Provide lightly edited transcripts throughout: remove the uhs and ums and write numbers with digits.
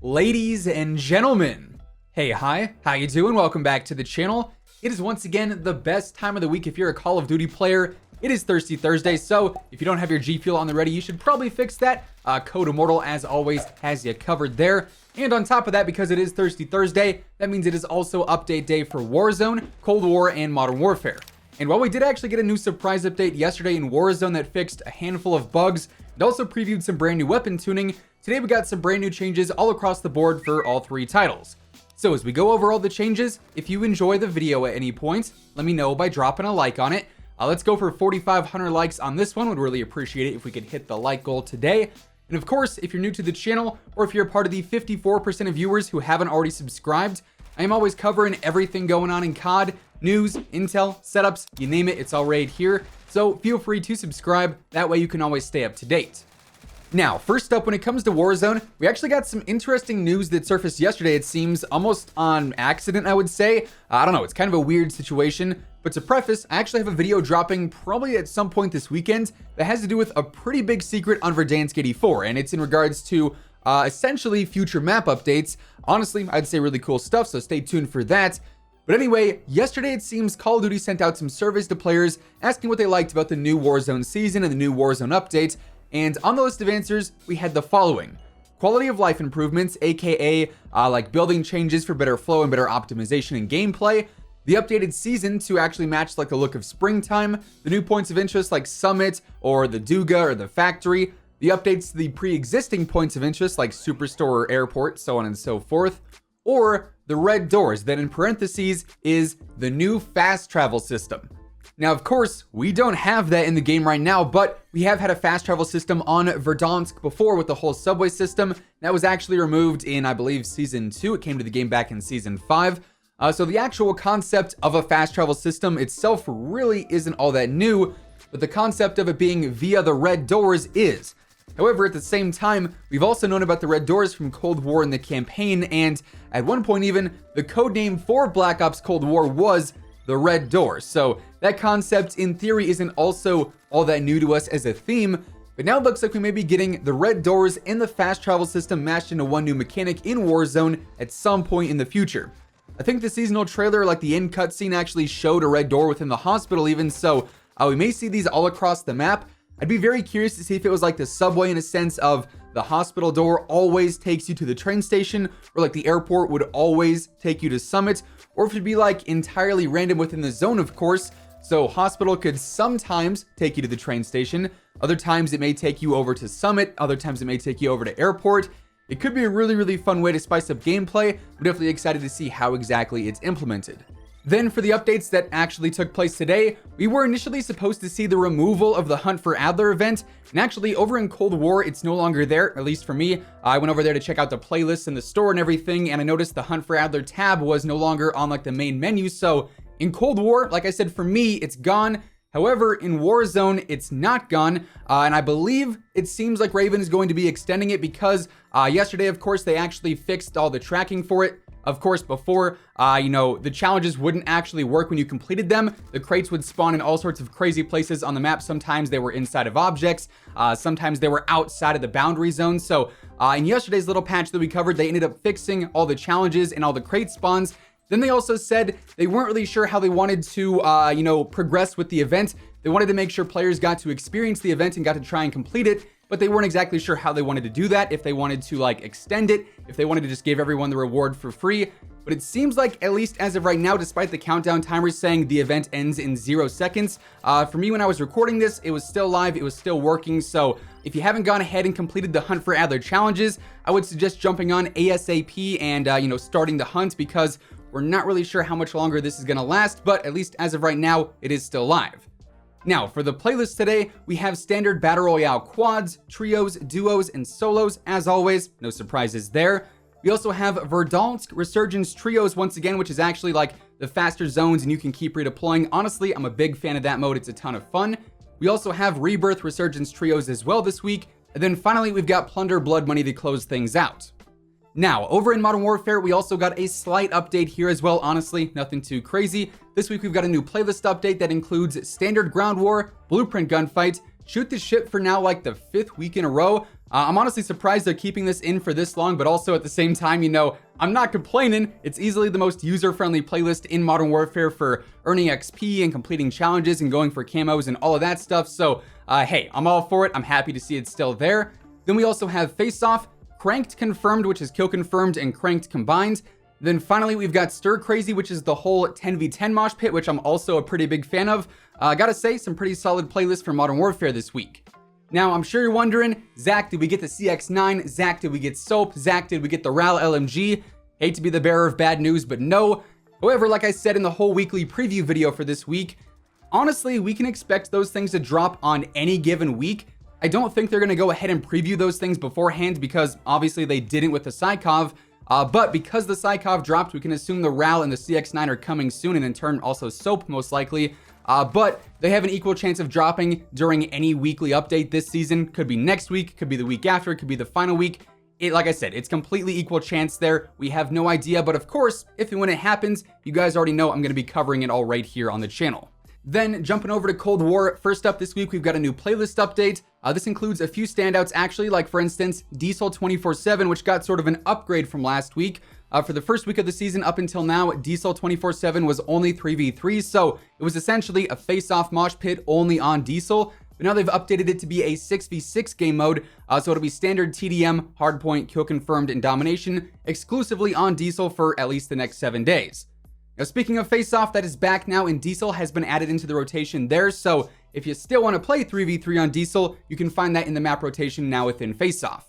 Ladies and gentlemen, hey, hi, how you doing? Welcome back to the channel. It is once again the best time of the week if you're a Call of Duty player. It is Thirsty Thursday, so if you don't have your G Fuel on the ready, you should probably fix that. Code Immortal, as always, has you covered there. And on top of that, because it is Thirsty Thursday, that means it is also update day for Warzone, Cold War, and Modern Warfare. And while we did actually get a new surprise update yesterday in Warzone that fixed a handful of bugs, it also previewed some brand new weapon tuning, today we got some brand new changes all across the board for all three titles. So as we go over all the changes, if you enjoy the video at any point, let me know by dropping a like on it. Let's go for 4,500 likes on this one. Would really appreciate it if we could hit the like goal today. And of course, if you're new to the channel, or if you're a part of the 54% of viewers who haven't already subscribed, I am always covering everything going on in COD, news, intel, setups, you name it, it's all right here. So feel free to subscribe, that way you can always stay up to date. Now, first up, when it comes to Warzone, we actually got some interesting news that surfaced yesterday, it seems, almost on accident, I would say. I don't know, it's kind of a weird situation, but to preface, I actually have a video dropping probably at some point this weekend that has to do with a pretty big secret on Verdansk 84, and it's in regards to essentially future map updates. Honestly, I'd say really cool stuff, so stay tuned for that. But anyway, yesterday it seems Call of Duty sent out some surveys to players asking what they liked about the new Warzone season and the new Warzone update. And on the list of answers, we had the following: quality of life improvements, aka like building changes for better flow and better optimization in gameplay, the updated season to actually match like the look of springtime, the new points of interest like Summit or the Duga or the Factory, the updates to the pre-existing points of interest like Superstore or Airport, so on and so forth, or the red doors that in parentheses is the new fast travel system. Now, of course, we don't have that in the game right now, but we have had a fast travel system on Verdansk before with the whole subway system. That was actually removed in, I believe, Season 2. It came to the game back in Season 5. So the actual concept of a fast travel system itself really isn't all that new, but the concept of it being via the red doors is. However, at the same time, we've also known about the red doors from Cold War in the campaign, and at one point even, the codename for Black Ops Cold War was the red door. So that concept in theory isn't also all that new to us as a theme, but now it looks like we may be getting the red doors and the fast travel system mashed into one new mechanic in Warzone at some point in the future. I think the seasonal trailer, like the end cutscene, actually showed a red door within the hospital even, so we may see these all across the map. I'd be very curious to see if it was like the subway in a sense of the hospital door always takes you to the train station, or like the airport would always take you to Summit, or if it'd be like entirely random within the zone, of course. So hospital could sometimes take you to the train station, other times it may take you over to Summit, other times it may take you over to airport. It could be a really fun way to spice up gameplay. I'm definitely excited to see how exactly it's implemented. Then for the updates that actually took place today, we were initially supposed to see the removal of the Hunt for Adler event, and actually over in Cold War, it's no longer there, at least for me. I went over there to check out the playlists in the store and everything, and I noticed the Hunt for Adler tab was no longer on like the main menu. So in Cold War, like I said, for me, it's gone. However, in Warzone, it's not gone, and I believe it seems like Raven is going to be extending it because yesterday, of course, they actually fixed all the tracking for it. Of course, before, the challenges wouldn't actually work when you completed them. The crates would spawn in all sorts of crazy places on the map. Sometimes they were inside of objects. Sometimes they were outside of the boundary zone. So in yesterday's little patch that we covered, they ended up fixing all the challenges and all the crate spawns. Then they also said they weren't really sure how they wanted to, progress with the event. They wanted to make sure players got to experience the event and got to try and complete it, but they weren't exactly sure how they wanted to do that, if they wanted to like extend it, if they wanted to just give everyone the reward for free. But it seems like, at least as of right now, despite the countdown timers saying the event ends in 0 seconds, for me when I was recording this, it was still live, it was still working. So if you haven't gone ahead and completed the Hunt for Adler challenges, I would suggest jumping on ASAP and, starting the hunt, because we're not really sure how much longer this is going to last, but at least as of right now, it is still live. Now, for the playlist today, we have standard Battle Royale quads, trios, duos, and solos. As always, no surprises there. We also have Verdansk Resurgence trios once again, which is actually like the faster zones and you can keep redeploying. Honestly, I'm a big fan of that mode. It's a ton of fun. We also have Rebirth Resurgence trios as well this week. And then finally, we've got Plunder Blood Money to close things out. Now, over in Modern Warfare, we also got a slight update here as well. Honestly, nothing too crazy. This week, we've got a new playlist update that includes Standard Ground War, Blueprint Gunfight, Shoot the Ship for now like the 5th week in a row. I'm honestly surprised they're keeping this in for this long, but also at the same time, you know, I'm not complaining. It's easily the most user-friendly playlist in Modern Warfare for earning XP and completing challenges and going for camos and all of that stuff. So, hey, I'm all for it. I'm happy to see it's still there. Then we also have Face Off, Cranked Confirmed, which is Kill Confirmed and Cranked combined. Then finally, we've got Stir Crazy, which is the whole 10v10 mosh pit, which I'm also a pretty big fan of. Gotta say, some pretty solid playlists for Modern Warfare this week. Now, I'm sure you're wondering, Zach, did we get the CX-9? Zach, did we get Soap? Zach, did we get the RAL LMG? Hate to be the bearer of bad news, but no. However, like I said in the whole weekly preview video for this week, honestly, we can expect those things to drop on any given week. I don't think they're going to go ahead and preview those things beforehand because obviously they didn't with the Psychov. But because the Psychov dropped, we can assume the RAL and the CX-9 are coming soon, and in turn also Soap most likely. But they have an equal chance of dropping during any weekly update this season. Could be next week, could be the week after, could be the final week. Like I said, it's completely equal chance there. We have no idea, but of course, if and when it happens, you guys already know I'm going to be covering it all right here on the channel. Then jumping over to Cold War, first up this week, we've got a new playlist update. This includes a few standouts actually, like for instance, Diesel 24/7, which got sort of an upgrade from last week. For the first week of the season up until now, Diesel 24/7 was only 3v3, so it was essentially a face-off mosh pit only on Diesel. But now they've updated it to be a 6v6 game mode, so it'll be standard TDM, hardpoint, kill confirmed, and domination, exclusively on Diesel for at least the next 7 days. Now speaking of face-off, that is back now, and Diesel has been added into the rotation there, so if you still want to play 3v3 on Diesel, you can find that in the map rotation now within face-off.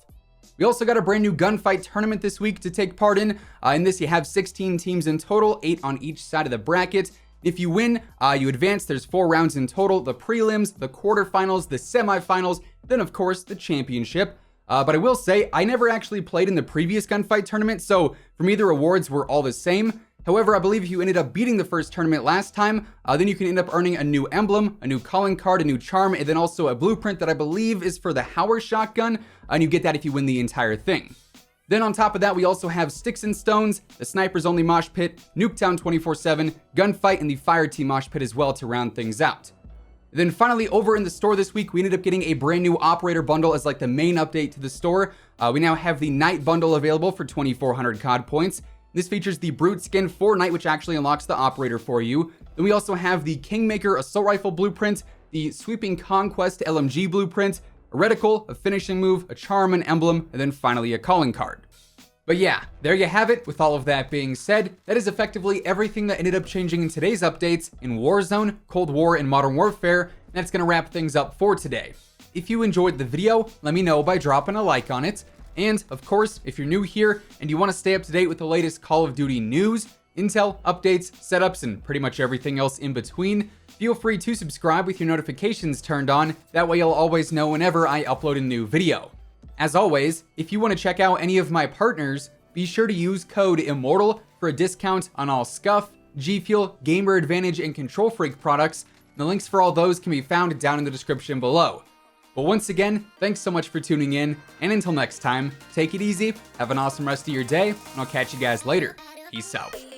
We also got a brand new Gunfight Tournament this week to take part in. In this, you have 16 teams in total, 8 on each side of the bracket. If you win, you advance. There's 4 rounds in total: the prelims, the quarterfinals, the semifinals, then of course the championship. But I will say, I never actually played in the previous Gunfight Tournament, so for me the rewards were all the same. However, I believe if you ended up beating the first tournament last time, then you can end up earning a new emblem, a new calling card, a new charm, and then also a blueprint that I believe is for the Hauer shotgun, and you get that if you win the entire thing. Then on top of that, we also have Sticks and Stones, the Snipers Only Mosh Pit, Nuketown 24/7, Gunfight, and the Fire Team Mosh Pit as well to round things out. Then finally, over in the store this week, we ended up getting a brand new Operator Bundle as like the main update to the store. We now have the Night Bundle available for 2,400 COD points. This features the Brute Skin for Night, which actually unlocks the Operator for you. Then we also have the Kingmaker Assault Rifle Blueprint, the Sweeping Conquest LMG Blueprint, a Reticle, a Finishing Move, a Charm, an Emblem, and then finally a Calling Card. But yeah, there you have it. With all of that being said, that is effectively everything that ended up changing in today's updates in Warzone, Cold War, and Modern Warfare, and that's going to wrap things up for today. If you enjoyed the video, let me know by dropping a like on it. And of course, if you're new here and you want to stay up to date with the latest Call of Duty news, intel, updates, setups, and pretty much everything else in between, feel free to subscribe with your notifications turned on. That way you'll always know whenever I upload a new video. As always, if you want to check out any of my partners, be sure to use code IMMORTAL for a discount on all Scuff, G Fuel, Gamer Advantage, and Control Freak products. The links for all those can be found down in the description below. But once again, thanks so much for tuning in, and until next time, take it easy, have an awesome rest of your day, and I'll catch you guys later. Peace out.